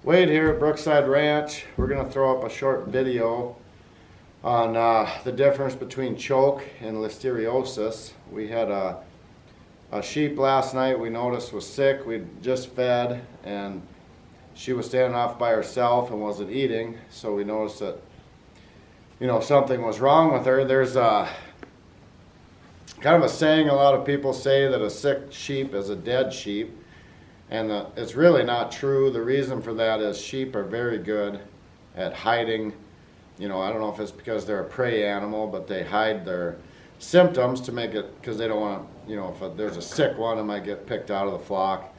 Wade here at Brookside Ranch. We're going to throw up a short video on the difference between choke and listeriosis. We had a sheep last night we noticed was sick. We'd just fed and she was standing off by herself and wasn't eating, so we noticed that something was wrong with her. There's kind of a saying a lot of people say that a sick sheep is a dead sheep. And it's really not true. The reason for that is sheep are very good at hiding. I don't know if it's because they're a prey animal, but they hide their symptoms to make it, because they don't want to, if there's a sick one, it might get picked out of the flock.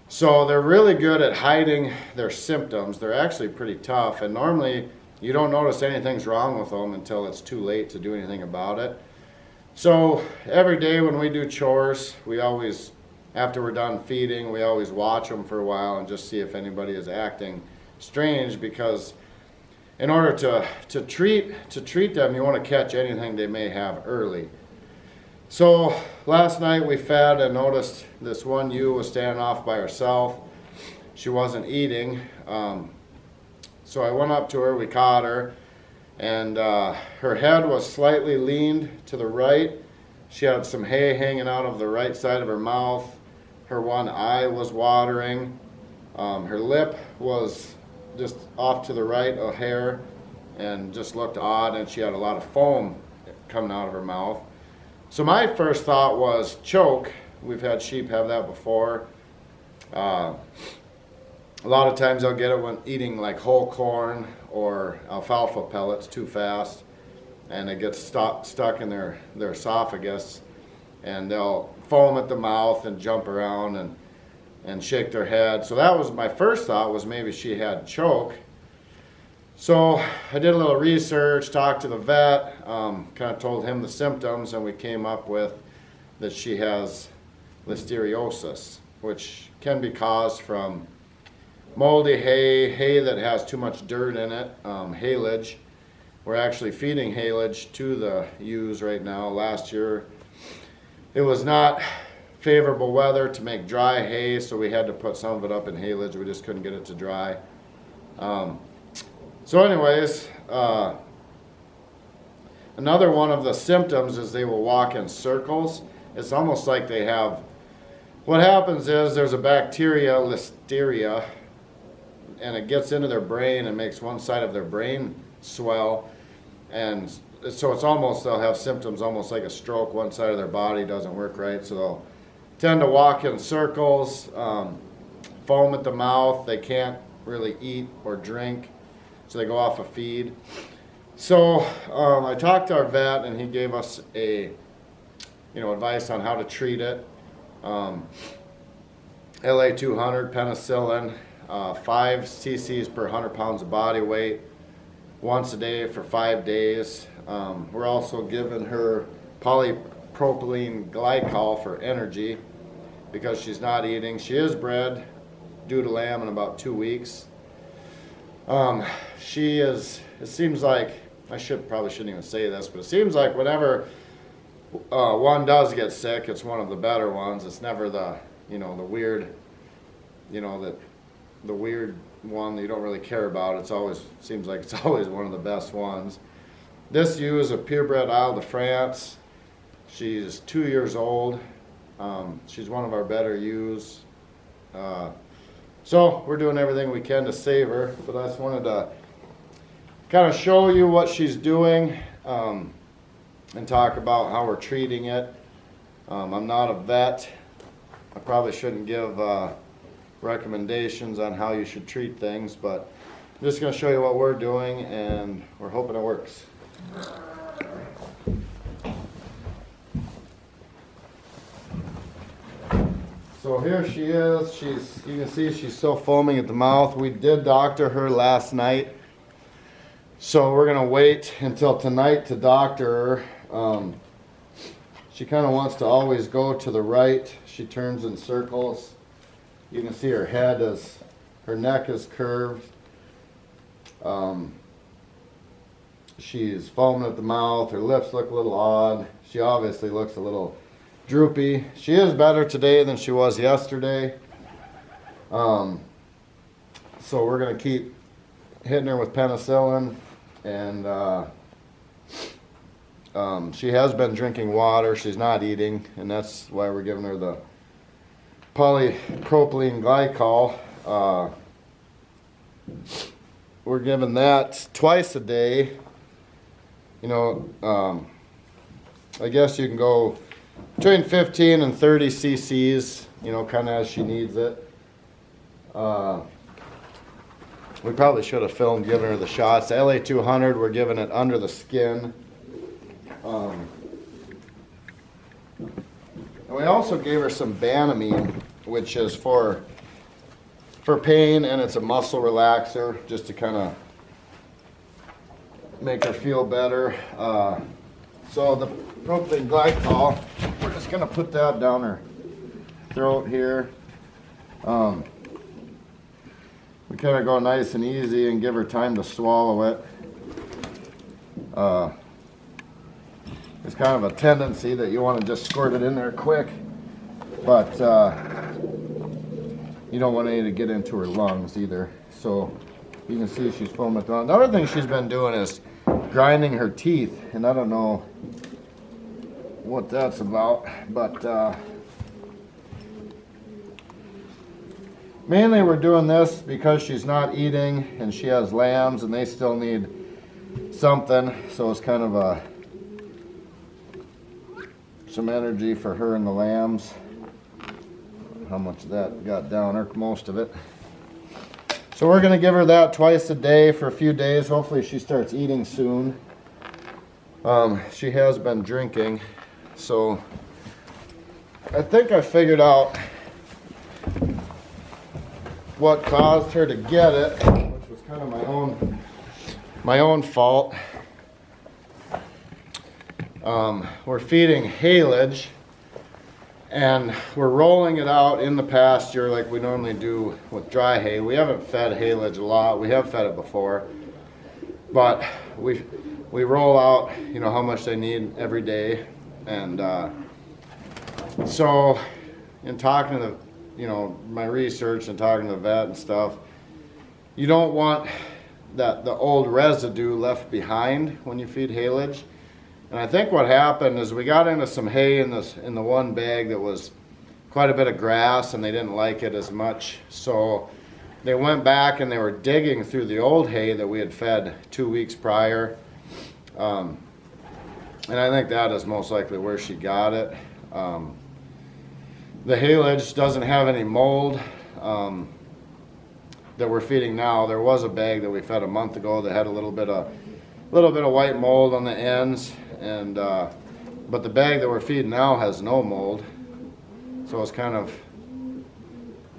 So they're really good at hiding their symptoms. They're actually pretty tough, and normally you don't notice anything's wrong with them until it's too late to do anything about it. So every day when we do chores, we always, after we're done feeding, we always watch them for a while and just see if anybody is acting strange, because in order to treat them, you want to catch anything they may have early. So last night we fed and noticed this one ewe was standing off by herself. She wasn't eating. So I went up to her, we caught her, and her head was slightly leaned to the right. She had some hay hanging out of the right side of her mouth. Her one eye was watering. Her lip was just off to the right, a hair, and just looked odd, and she had a lot of foam coming out of her mouth. So my first thought was choke. We've had sheep have that before. A lot of times they'll get it when eating like whole corn or alfalfa pellets too fast, and it gets stuck in their esophagus, and they'll foam at the mouth and jump around and shake their head. So that was my first thought, was maybe she had choke. So I did a little research, talked to the vet, kind of told him the symptoms, and we came up with that she has listeriosis, which can be caused from moldy hay that has too much dirt in it, haylage. We're actually feeding haylage to the ewes right now. Last year it was not favorable weather to make dry hay, so we had to put some of it up in haylage. We just couldn't get it to dry. So anyways, another one of the symptoms is they will walk in circles. It's almost like they have, what happens is there's a bacteria, Listeria, and it gets into their brain and makes one side of their brain swell, and so it's almost, they'll have symptoms almost like a stroke. One side of their body doesn't work right, so they'll tend to walk in circles, foam at the mouth. They can't really eat or drink, so they go off a feed. So I talked to our vet, and he gave us a advice on how to treat it. LA 200 penicillin, 5 cc's per 100 pounds of body weight, once a day for 5 days. We're also giving her polypropylene glycol for energy because she's not eating. She is bred due to lamb in about 2 weeks. It seems like, probably shouldn't even say this, but it seems like whenever one does get sick, it's one of the better ones. It's never the weird, the weird one that you don't really care about. Seems like it's always one of the best ones. This ewe is a purebred Ile De France. She's 2 years old. She's one of our better ewes. So we're doing everything we can to save her, but I just wanted to kind of show you what she's doing, and talk about how we're treating it. I'm not a vet. I probably shouldn't give recommendations on how you should treat things, but I'm just going to show you what we're doing, and we're hoping it works. So here she is. You can see she's still foaming at the mouth. We did doctor her last night, so we're going to wait until tonight to doctor her. She kind of wants to always go to the right. She turns in circles. You can see her neck is curved. She's foaming at the mouth. Her lips look a little odd. She obviously looks a little droopy. She is better today than she was yesterday. So we're going to keep hitting her with penicillin, and she has been drinking water. She's not eating, and that's why we're giving her the polypropylene glycol. We're giving that twice a day. You know, I guess you can go between 15 and 30 cc's, you know, kind of as she needs it. We probably should have filmed giving her the shots. The LA200, we're giving it under the skin. And we also gave her some Banamine, which is for pain, and it's a muscle relaxer, just to kind of make her feel better. So the propylene glycol, we're just going to put that down her throat here. We kind of go nice and easy and give her time to swallow it. It's kind of a tendency that you want to just squirt it in there quick, but you don't want any to get into her lungs either. So you can see she's foaming at the mouth. Another thing she's been doing is grinding her teeth, and I don't know what that's about, but mainly we're doing this because she's not eating and she has lambs and they still need something, so it's kind of some energy for her and the lambs. How much of that got down, or most of it. So we're going to give her that twice a day for a few days. Hopefully she starts eating soon. She has been drinking, so I think I figured out what caused her to get it, which was kind of my own fault. We're feeding haylage, and we're rolling it out in the pasture like we normally do with dry hay. We haven't fed haylage a lot. We have fed it before, but we roll out, you know, how much they need every day. And so in talking to my research and talking to the vet and stuff, you don't want the old residue left behind when you feed haylage. And I think what happened is we got into some hay in the one bag that was quite a bit of grass, and they didn't like it as much. So they went back and they were digging through the old hay that we had fed 2 weeks prior. And I think that is most likely where she got it. The haylage doesn't have any mold that we're feeding now. There was a bag that we fed a month ago that had a little bit of white mold on the ends, and but the bag that we're feeding now has no mold. So it's kind of,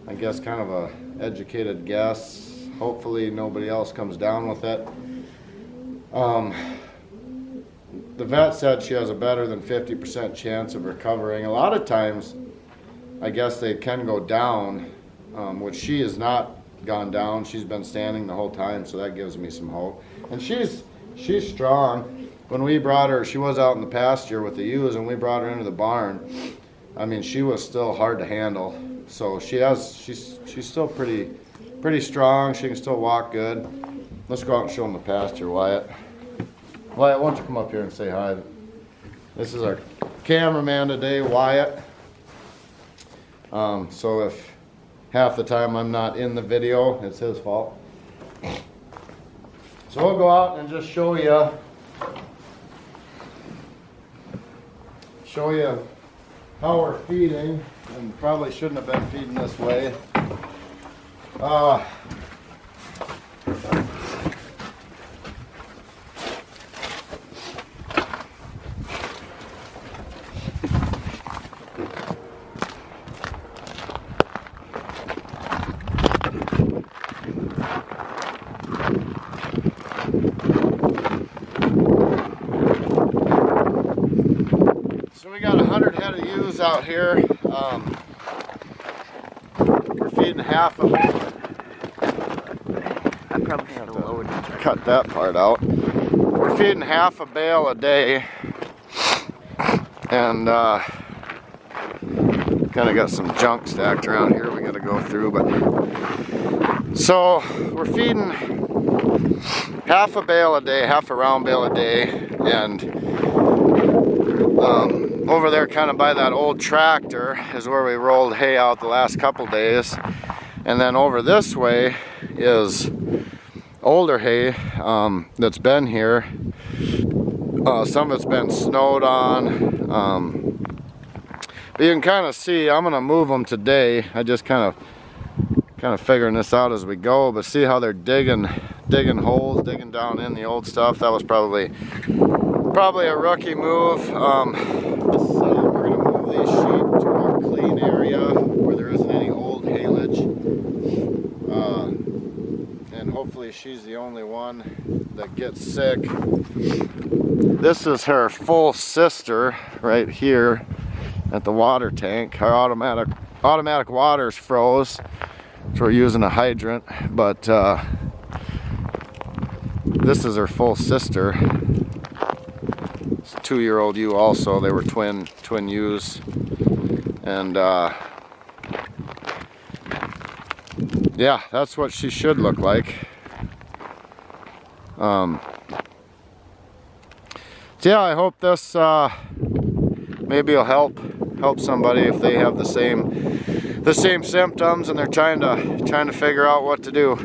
I guess, kind of a educated guess. Hopefully nobody else comes down with it. The vet said she has a better than 50% chance of recovering. A lot of times, I guess they can go down, which she has not gone down. She's been standing the whole time, so that gives me some hope. And she's strong. When we brought her, she was out in the pasture with the ewes, and we brought her into the barn. I mean, she was still hard to handle. So she's still pretty strong. She can still walk good. Let's go out and show them the pasture, Wyatt. Wyatt, why don't you come up here and say hi? This is our cameraman today, Wyatt. So if half the time I'm not in the video, it's his fault. So we'll go out and just show you how we're feeding, and probably shouldn't have been feeding this way. So we got 100 head of ewes out here. We're feeding half of them. I probably should have lowered it. Cut that part out. We're feeding half a bale a day, and kind of got some junk stacked around here we got to go through. But So we're feeding half a bale a day, half a round bale a day, and over there kind of by that old tractor is where we rolled hay out the last couple days. And then over this way is older hay that's been here. Some of it's been snowed on. But you can kind of see, I'm gonna move them today. I just kind of figuring this out as we go, but see how they're digging holes, digging down in the old stuff. That was probably a rookie move. We're gonna move these sheep to a clean area where there isn't any old haylage, and hopefully she's the only one that gets sick. This is her full sister right here at the water tank. Our automatic water's froze, so we're using a hydrant, but this is her full sister. It's a 2-year-old ewe also. They were twin ewes, and yeah, that's what she should look like. So yeah, I hope this maybe will help somebody if they have the same symptoms and they're trying to figure out what to do.